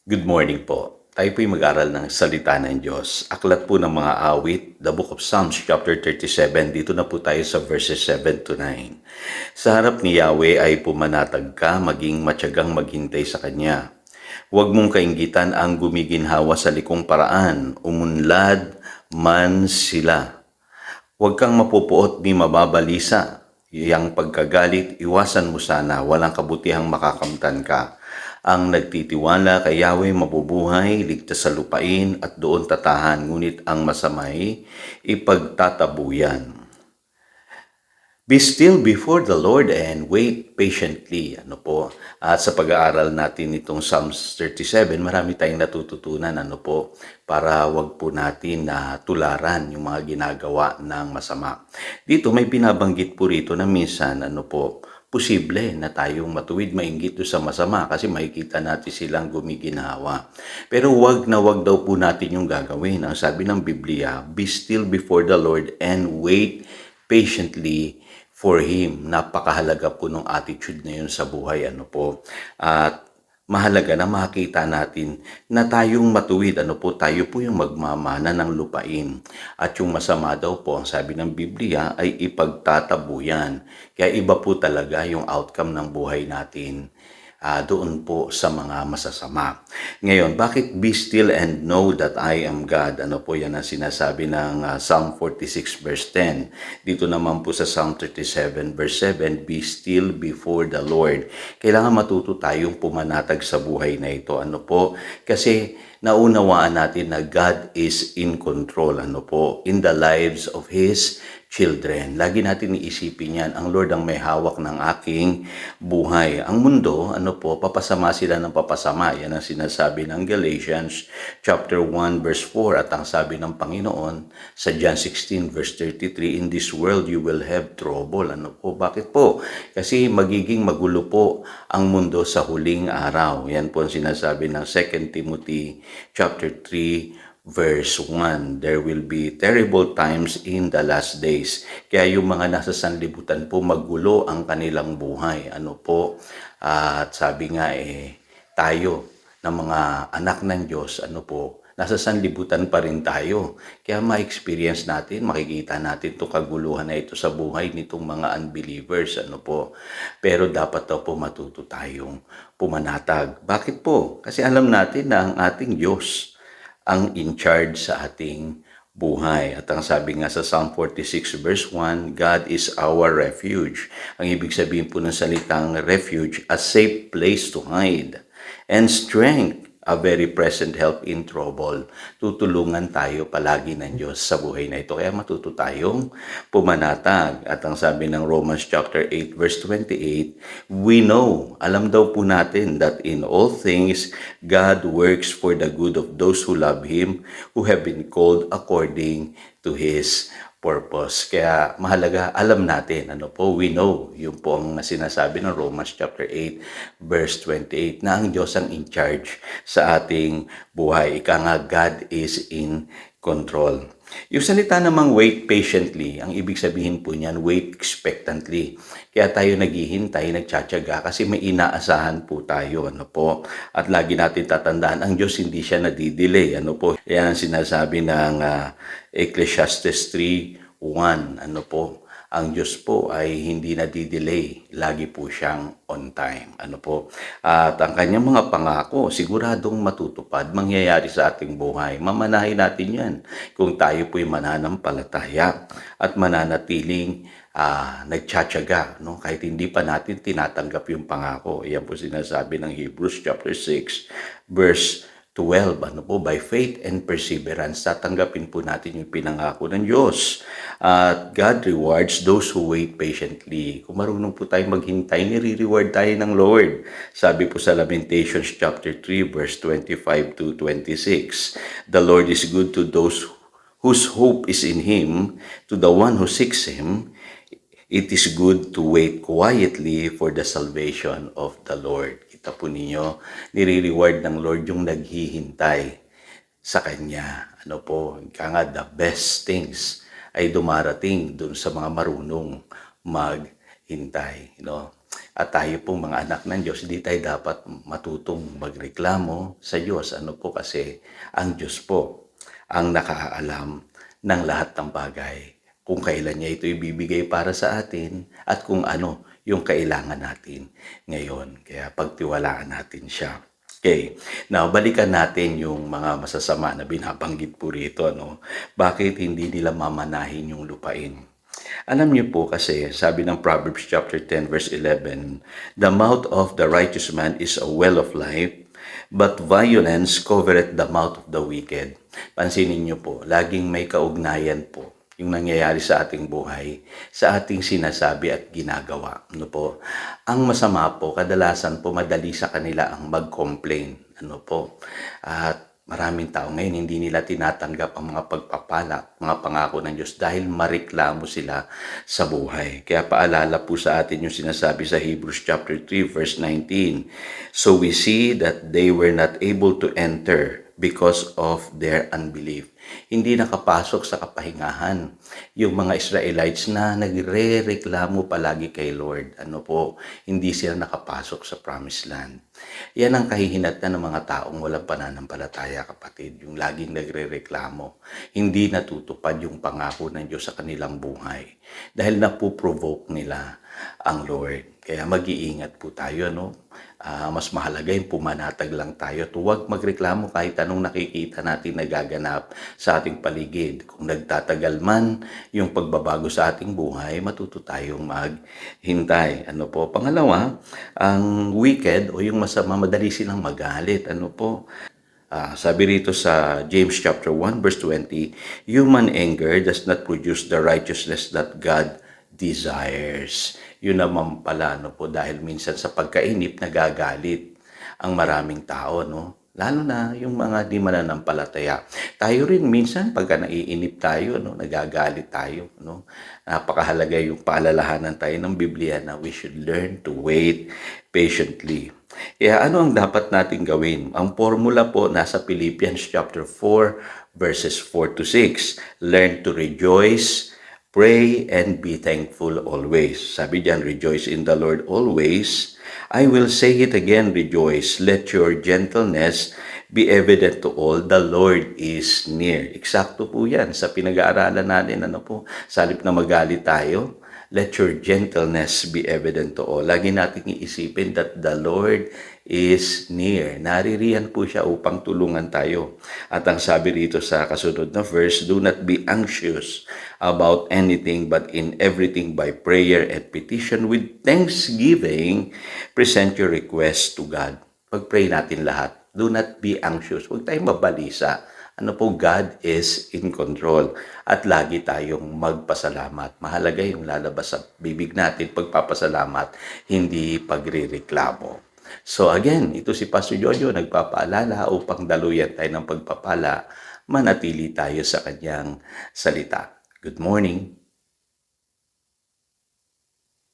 Good morning po. Tayo po'y mag-aral ng salita ng Diyos. Aklat po ng mga awit, the book of Psalms chapter 37. Dito na po tayo sa verses 7 to 9. Sa harap ni Yahweh ay pumanatag ka, maging matyagang maghintay sa Kanya. Huwag mong kainggitan ang gumiginhawa sa likong paraan, umunlad man sila. Huwag kang mapupuot ni mababalisa. Yang pagkagalit, iwasan mo sana, walang kabutihang makakamtan ka. Ang nagtitiwala kay Yahweh mabubuhay, ligtas sa lupain at doon tatahan, ngunit ang masamay, ipagtatabuyan. Be still before the Lord and wait patiently. At sa pag-aaral natin itong Psalms 37, marami tayong natututunan, para wag po natin na tularan yung mga ginagawa ng masama. Dito may binabanggit po rito na minsan, posible na tayong matuwid mainggit sa masama kasi makikita natin silang gumiginawa. Pero wag na wag daw po natin yung gagawin. Ang sabi ng Biblia, be still before the Lord and wait patiently for Him. Napakahalaga po ng attitude na yun sa buhay. At mahalaga na makita natin na tayong matuwid. Tayo po yung magmamana ng lupain. At yung masama daw po, ang sabi ng Biblia, ay ipagtatabuyan. Kaya iba po talaga yung outcome ng buhay natin doon po sa mga masasama. Ngayon, bakit be still and know that I am God? Yan ang sinasabi ng Psalm 46 verse 10. Dito naman po sa Psalm 37 verse 7, be still before the Lord. Kailangan matuto tayong pumanatag sa buhay na ito. Kasi naunawaan natin na God is in control, in the lives of His children. Lagi natin iisipin yan, ang Lord ang may hawak ng aking buhay. Ang mundo, papasama sila ng papasama. Yan ang sinasabi ng Galatians chapter 1 verse 4 at ang sabi ng Panginoon sa John 16 verse 33, in this world you will have trouble. Bakit po? Kasi magiging magulo po ang mundo sa huling araw. Yan po ang sinasabi ng 2 Timothy chapter 3 verse 1, there will be terrible times in the last days. Kaya yung mga nasa sanlibutan po, magulo ang kanilang buhay. At sabi nga tayo ng mga anak ng Diyos, nasa sanlibutan pa rin tayo. Kaya ma-experience natin, makikita natin itong kaguluhan na ito sa buhay nitong mga unbelievers. Pero dapat daw po matuto tayong pumanatag. Bakit po? Kasi alam natin na ang ating Diyos ang in charge sa ating buhay. At ang sabi nga sa Psalm 46 verse 1, God is our refuge. Ang ibig sabihin po ng salitang refuge, a safe place to hide, and strength, a very present help in trouble. Tutulungan tayo palagi ng Diyos sa buhay na ito. Kaya matuto tayong pumanatag. At ang sabi ng Romans chapter 8 verse 28, we know, alam daw po natin that in all things, God works for the good of those who love Him, who have been called according to His purpose. Kaya mahalaga, alam natin, we know, yung po ang sinasabi ng Romans chapter 8, verse 28, na ang Diyos ang in charge sa ating buhay. Ika nga, God is in control. Yung salita namang wait patiently, ang ibig sabihin po niyan, wait expectantly. Kaya tayo naghihintay, nagtsatsaga kasi may inaasahan po tayo, At lagi natin tatandaan, ang Diyos hindi siya nadidelay, Yan ang sinasabi ng Ecclesiastes 3:1, ang Diyos po ay hindi nadidelay, lagi po siyang on time, At ang kanyang mga pangako, siguradong matutupad, mangyayari sa ating buhay. Mamanahin natin yan kung tayo po'y mananampalataya at mananatiling nagtsatsaga, kahit hindi pa natin tinatanggap yung pangako. Yan po sinasabi ng Hebrews chapter 6 verse 12, by faith and perseverance, tatanggapin po natin yung pinangako ng Diyos. At God rewards those who wait patiently. Kung marunong po tayo maghintay, nire-reward tayo ng Lord. Sabi po sa Lamentations chapter 3 verse 25 to 26, the Lord is good to those whose hope is in Him, to the one who seeks Him. It is good to wait quietly for the salvation of the Lord. Kita po ninyo, nire-reward ng Lord yung naghihintay sa Kanya. The best things ay dumarating dun sa mga marunong maghintay. At tayo pong mga anak ng Diyos, hindi tayo dapat matutong magreklamo sa Diyos. Ano po kasi ang Diyos po ang nakaalam ng lahat ng bagay. Kung kailan niya ito ibibigay para sa atin at kung ano yung kailangan natin ngayon. Kaya pagtiwalaan natin siya. Okay, now balikan natin yung mga masasama na binabanggit po rito. No? Bakit hindi nila mamanahin yung lupain? Alam niyo po kasi, sabi ng Proverbs chapter 10 verse 11, "The mouth of the righteous man is a well of life, but violence covereth the mouth of the wicked." Pansinin niyo po, laging may kaugnayan po yung nangyayari sa ating buhay, sa ating sinasabi at ginagawa. Ano po? Ang masama po, kadalasan po madali sa kanila ang mag-complain. Ano po? At maraming tao ngayon hindi nila tinatanggap ang mga pagpapala, mga pangako ng Diyos dahil mareklamo sila sa buhay. Kaya paalala po sa atin yung sinasabi sa Hebrews chapter 3 verse 19. "So we see that they were not able to enter because of their unbelief." Hindi nakapasok sa kapahingahan yung mga Israelites na nagre-reklamo palagi kay Lord. Ano po, hindi sila nakapasok sa promised land. Yan ang kahihinatnan ng mga taong walang pananampalataya, kapatid. Yung laging nagre-reklamo. Hindi natutupad yung pangako ng Diyos sa kanilang buhay. Dahil napuprovoke nila ang Lord. Kaya mag-iingat po tayo, no? Mas mahalaga yung pumanatag lang tayo. Huwag magreklamo kahit anong nakikita natin nagaganap sa ating paligid. Kung nagtatagal man yung pagbabago sa ating buhay, matuto tayong maghintay. Ano po? Pangalawa, ang wicked o yung masama, madali silang magalit. Ano po? Sabi rito sa James chapter 1 verse 20, "Human anger does not produce the righteousness that God desires." Yun naman pala, no po, dahil minsan sa pagkainip nagagalit ang maraming tao, no? Lalo na yung mga di mananampalataya. Tayo rin minsan pagka naiinip tayo, no, nagagalit tayo, no? Napakahalaga yung paalalahanan tayo ng Biblia na we should learn to wait patiently. Kaya ano ang dapat nating gawin? Ang formula po nasa Philippians chapter 4 verses 4 to 6. "Learn to rejoice, pray, and be thankful always." Sabi diyan, rejoice in the Lord always. I will say it again, rejoice. Let your gentleness be evident to all. The Lord is near. Eksakto po yan sa pinag-aaralan natin. Ano po? Sa halip na magalit tayo, let your gentleness be evident to all. Lagi nating iisipin that the Lord is near. Naririyan po siya upang tulungan tayo. At ang sabi rito sa kasunod na verse, "Do not be anxious about anything, but in everything by prayer and petition with thanksgiving, present your request to God." Pag-pray natin lahat. Do not be anxious. Huwag tayong mabalisa. Ano po, God is in control. At lagi tayong magpasalamat. Mahalaga yung lalabas sa bibig natin, pagpapasalamat, hindi pagrereklamo. So again, ito si Pastor Jojo nagpapaalala upang daluyan tayo ng pagpapala, manatili tayo sa kanyang salita. Good morning.